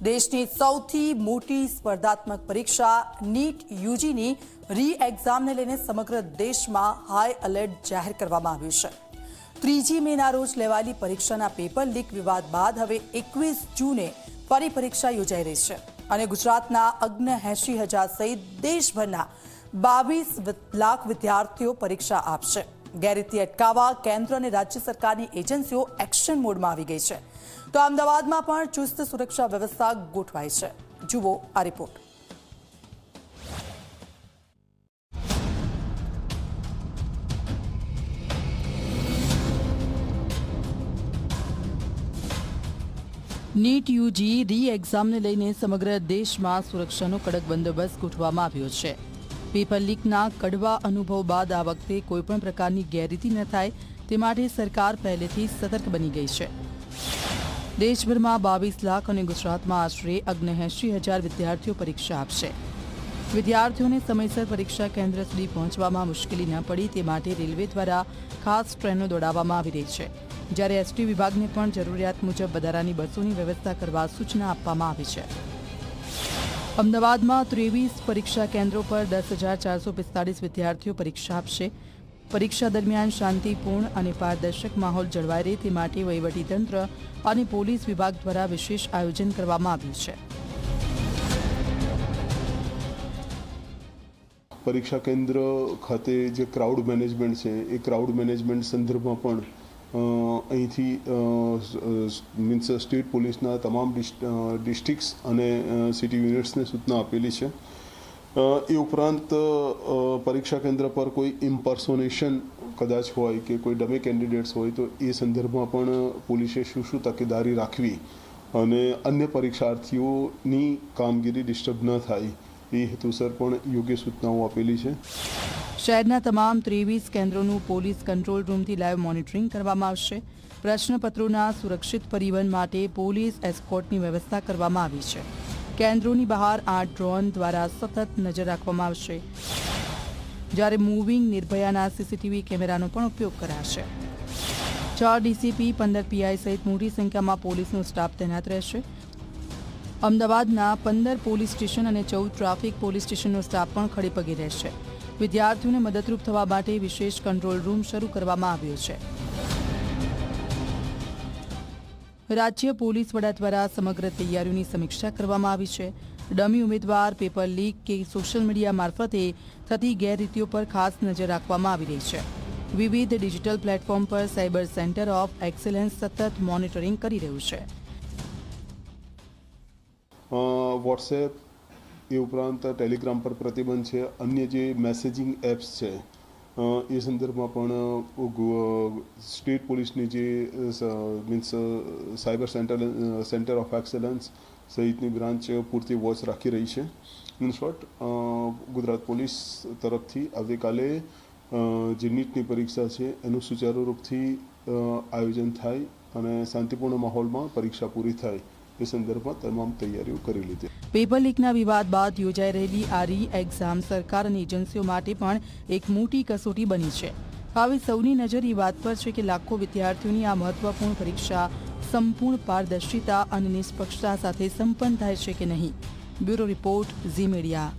દેશની સૌથી મોટી સ્પર્ધાત્મક પરીક્ષા નીટ યુજીની રી એક્ઝામને લઈને સમગ્ર દેશમાં હાઈ એલર્ટ જાહેર કરવામાં આવ્યું છે। 3 મેના રોજ લેવાયેલી પરીક્ષાના પેપર લીક વિવાદ બાદ હવે 21 જૂને ફરી પરીક્ષા યોજાઈ રહી છે અને ગુજરાતના 79,000 સહિત દેશભરના 22 લાખ વિદ્યાર્થીઓ પરીક્ષા આપશે। ગેરરીતિ અટકાવવા કેન્દ્ર અને રાજ્ય સરકારની એજન્સીઓ એક્શન મોડમાં આવી ગઈ છે, તો અમદાવાદમાં પણ ચુસ્ત સુરક્ષા વ્યવસ્થા ગોઠવાઈ છે। જુઓ આ રિપોર્ટ। નીટ યુજી રી એક્ઝામને લઈને સમગ્ર દેશમાં સુરક્ષાનો કડક બંદોબસ્ત ગોઠવવામાં આવ્યો છે। પેપર લીકના કડવા અનુભવ બાદ આ વખતે કોઈપણ પ્રકારની ગેરરીતિ ન થાય તે માટે સરકાર પહેલેથી સતર્ક બની ગઈ છે। દેશભરમાં 22 લાખ અને ગુજરાતમાં આશરે 79,000 વિદ્યાર્થીઓ પરીક્ષા આપશે। વિદ્યાર્થીઓને સમયસર પરીક્ષા કેન્દ્ર સુધી પહોંચવામાં મુશ્કેલી ન પડે તે માટે રેલવે દ્વારા ખાસ ટ્રેનો દોડાવવામાં આવી રહી છે, જ્યારે એસટી વિભાગને પણ જરૂરિયાત મુજબ વધારાની બસોની વ્યવસ્થા કરવા સૂચના આપવામાં આવી છે। અમદાવાદમાં 23 પરીક્ષા કેન્દ્રો પર 10,445 વિદ્યાર્થીઓ પરીક્ષા આપશે। પરીક્ષા દરમિયાન શાંતિપૂર્ણ અને પારદર્શક માહોલ જળવાઈ રહે તે માટે વહીવટીતંત્ર અને પોલીસ વિભાગ દ્વારા વિશેષ આયોજન કરવામાં આવ્યું છે। પરીક્ષા કેન્દ્ર ખાતે જે ક્રાઉડ મેનેજમેન્ટ છે એ ક્રાઉડ મેનેજમેન્ટ સંદર્ભમાં પણ અહીંથી મીન્સ સ્ટેટ પોલીસના તમામ ડિસ્ટ્રિક્ટ્સ અને સિટી યુનિટ્સને સૂચના આપેલી છે। એ ઉપરાંત પરીક્ષા કેન્દ્ર પર કોઈ ઇમ્પર્સોનેશન કદાચ હોય કે કોઈ ડમી કેન્ડિડેટ્સ હોય તો એ સંદર્ભમાં પણ પોલીસે શું તકેદારી રાખવી અને અન્ય પરીક્ષાર્થીઓની કામગીરી ડિસ્ટર્બ ન થાય એ હેતુસર પણ યોગ્ય સૂચનાઓ આપેલી છે। શહેરના તમામ 23 કેન્દ્રોનું પોલીસ કંટ્રોલ રૂમથી લાઈવ મોનિટરિંગ કરવામાં આવશે। પ્રશ્નપત્રોના સુરક્ષિત પરિવહન માટે પોલીસ એસ્કોર્ટની વ્યવસ્થા કરવામાં આવી છે। કેન્દ્રોની બહાર 8 ડ્રોન દ્વારા સતત નજર રાખવામાં આવશે, જ્યારે મૂવિંગ નિર્ભયાના સીસીટીવી કેમેરાનો પણ ઉપયોગ કરાશે। 4 ડીસીપી 15 પીઆઈ સહિત મોટી સંખ્યામાં પોલીસનો સ્ટાફ તૈનાત રહેશે। અમદાવાદના 15 પોલીસ સ્ટેશન અને 14 ટ્રાફિક પોલીસ સ્ટેશનનો સ્ટાફ પણ ખડેપગે રહેશે। વિદ્યાર્થીઓને મદદરૂપ થવા માટે વિશેષ કંટ્રોલ રૂમ શરૂ કરવામાં આવ્યો છે। રાજ્ય પોલીસ વડા દ્વારા સમગ્ર તૈયારીઓની સમીક્ષા કરવામાં આવી છે। ડમી ઉમેદવાર, પેપર લીક કે સોશિયલ મીડિયા મારફતે થતી ગેરરીતિઓ પર ખાસ નજર રાખવામાં આવી રહી છે। વિવિધ ડિજિટલ પ્લેટફોર્મ પર સાયબર સેન્ટર ઓફ એક્સેલન્સ સતત મોનિટરિંગ કરી રહ્યું છે। વોટ્સએપ એ ઉપરાંત ટેલિગ્રામ પર પ્રતિબંધ છે। અન્ય જે મેસેજિંગ એપ્સ છે એ સંદર્ભમાં પણ સ્ટેટ પોલીસની જે means cyber centre of excellence સહિતની બ્રાન્ચ પૂરતી વોચ રાખી રહી છે। ઇન શોર્ટ, ગુજરાત પોલીસ તરફથી આવતીકાલે જે નીટની પરીક્ષા છે એનું સુચારુ રૂપથી આયોજન થાય અને શાંતિપૂર્ણ માહોલમાં પરીક્ષા પૂરી થાય એ સંદર્ભમાં તમામ તૈયારીઓ કરી લીધી। પેપર લીકના વિવાદ બાદ યોજાઈ રહેલી આ રી એક્ઝામ સરકાર અને એજન્સીઓ માટે પણ એક મોટી કસોટી બની છે। હવે સૌની નજર એ વાત પર છે કે લાખો વિદ્યાર્થીઓની આ મહત્વપૂર્ણ પરીક્ષા સંપૂર્ણ પારદર્શિતા અને નિષ્પક્ષતા સાથે સંપન્ન થાય છે કે નહીં। Bureau report, Zee media.